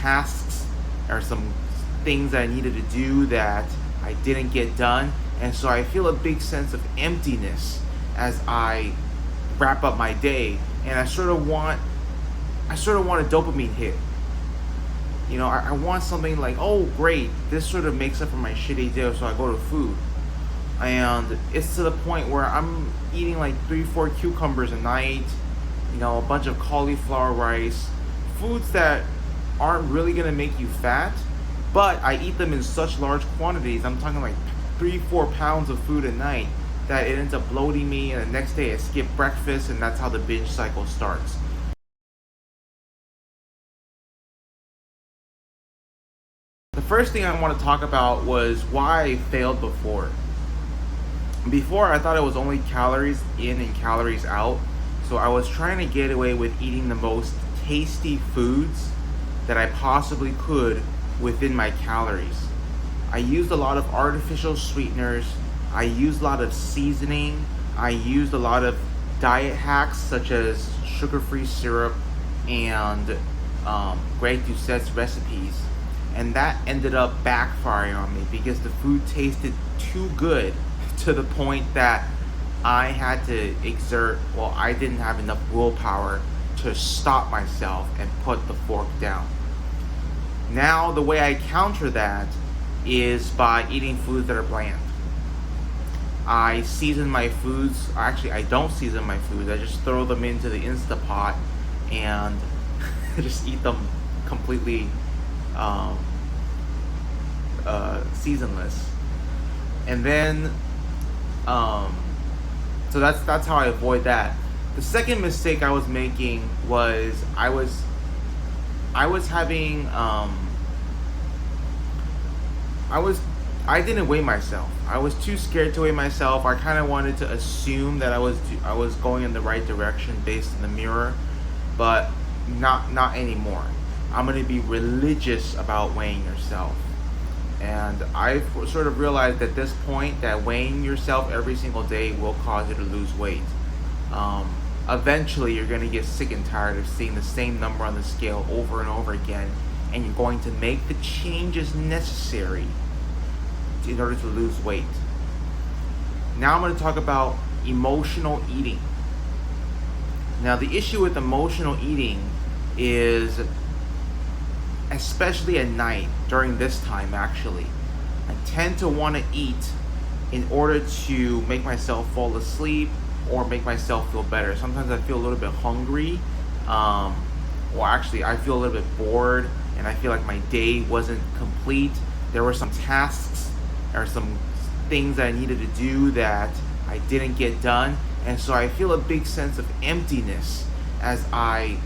tasks or some things that I needed to do that I didn't get done. And so I feel a big sense of emptiness as I wrap up my day, and I sort of want a dopamine hit. I want something like, oh great, this sort of makes up for my shitty day, so I go to food. And it's to the point where I'm eating like 3-4 cucumbers a night, a bunch of cauliflower rice, foods that aren't really gonna make you fat, but I eat them in such large quantities. I'm talking like 3-4 pounds of food a night, that it ends up bloating me, and the next day I skip breakfast, and that's how the binge cycle starts. The first thing I want to talk about was why I failed before. Before, I thought it was only calories in and calories out, so I was trying to get away with eating the most tasty foods that I possibly could within my calories. I used a lot of artificial sweeteners, I used a lot of seasoning, I used a lot of diet hacks such as sugar-free syrup and Greg Doucette's recipes, and that ended up backfiring on me because the food tasted too good to the point that I had to I didn't have enough willpower to stop myself and put the fork down. Now, the way I counter that is by eating foods that are bland. I season my foods. Actually, I don't season my foods. I just throw them into the Instapot and just eat them completely seasonless. And then, so that's how I avoid that. The second mistake I was making was I was having I didn't weigh myself. I was too scared to weigh myself. I kind of wanted to assume that I was going in the right direction based in the mirror, but not anymore. I'm going to be religious about weighing yourself. And I've sort of realized at this point that weighing yourself every single day will cause you to lose weight. Eventually, you're going to get sick and tired of seeing the same number on the scale over and over again, and you're going to make the changes necessary in order to lose weight. Now I'm going to talk about emotional eating. Now, the issue with emotional eating is, especially at night, during this time actually, I tend to want to eat in order to make myself fall asleep or make myself feel better. Sometimes I feel a little bit hungry, or actually I feel a little bit bored, and I feel like my day wasn't complete. There were some tasks or some things that I needed to do that I didn't get done, and so I feel a big sense of emptiness as I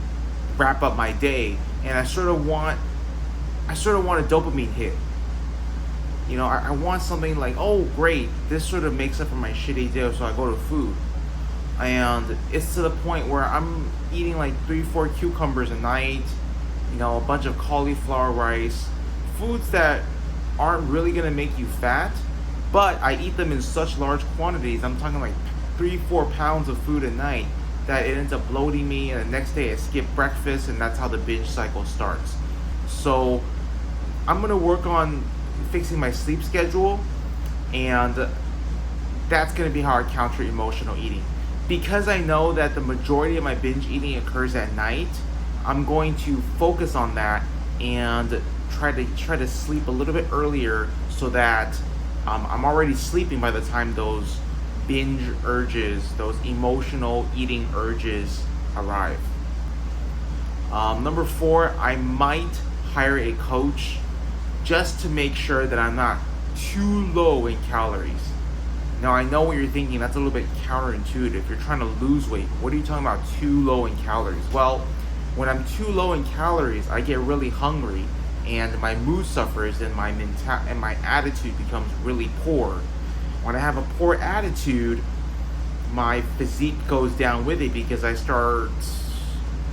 wrap up my day, and I sort of want a dopamine hit. I want something like, oh great, this sort of makes up for my shitty day, so I go to food. And it's to the point where I'm eating like 3-4 cucumbers a night, a bunch of cauliflower rice, foods that aren't really gonna make you fat, but I eat them in such large quantities. I'm talking like 3-4 pounds of food a night, that it ends up bloating me, and the next day I skip breakfast, and that's how the binge cycle starts. So I'm gonna work on fixing my sleep schedule, and that's gonna be how I counter emotional eating. Because I know that the majority of my binge eating occurs at night, I'm going to focus on that and try to sleep a little bit earlier, so that I'm already sleeping by the time those binge urges, those emotional eating urges arrive. Number 4, I might hire a coach just to make sure that I'm not too low in calories. Now, I know what you're thinking, that's a little bit counterintuitive. You're trying to lose weight. What are you talking about too low in calories? Well, when I'm too low in calories, I get really hungry, and my mood suffers, and my attitude becomes really poor. When I have a poor attitude, my physique goes down with it, because I start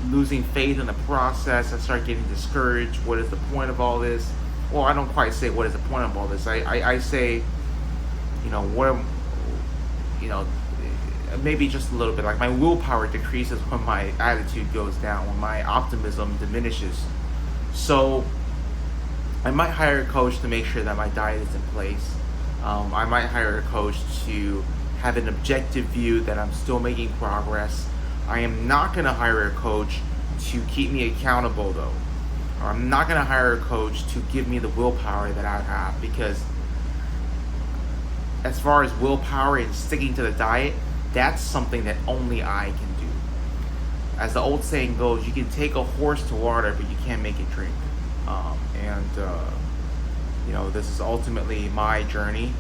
losing faith in the process. I start getting discouraged. What is the point of all this? Well, I don't quite say what is the point of all this. I say, maybe just a little bit. Like, my willpower decreases when my attitude goes down, when my optimism diminishes. So I might hire a coach to make sure that my diet is in place. I might hire a coach to have an objective view that I'm still making progress. I am not going to hire a coach to keep me accountable though. Or I'm not going to hire a coach to give me the willpower that I have, because as far as willpower and sticking to the diet, that's something that only I can do. As the old saying goes, you can take a horse to water, but you can't make it drink. This is ultimately my journey.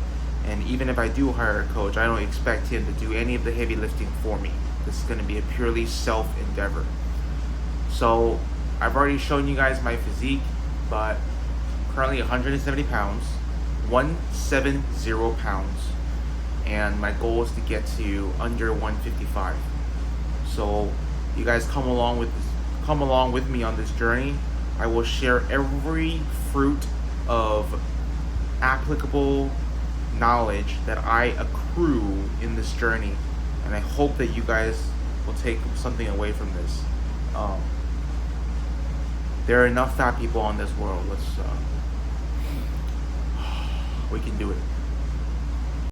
And even if I do hire a coach, I don't expect him to do any of the heavy lifting for me. This is going to be a purely self endeavor. So I've already shown you guys my physique, but I'm currently 170 pounds, 170 pounds, and my goal is to get to under 155. So you guys come along with me on this journey. I will share every fruit of applicable knowledge that I accrue in this journey, and I hope that you guys will take something away from this. There are enough fat people on this world. We can do it.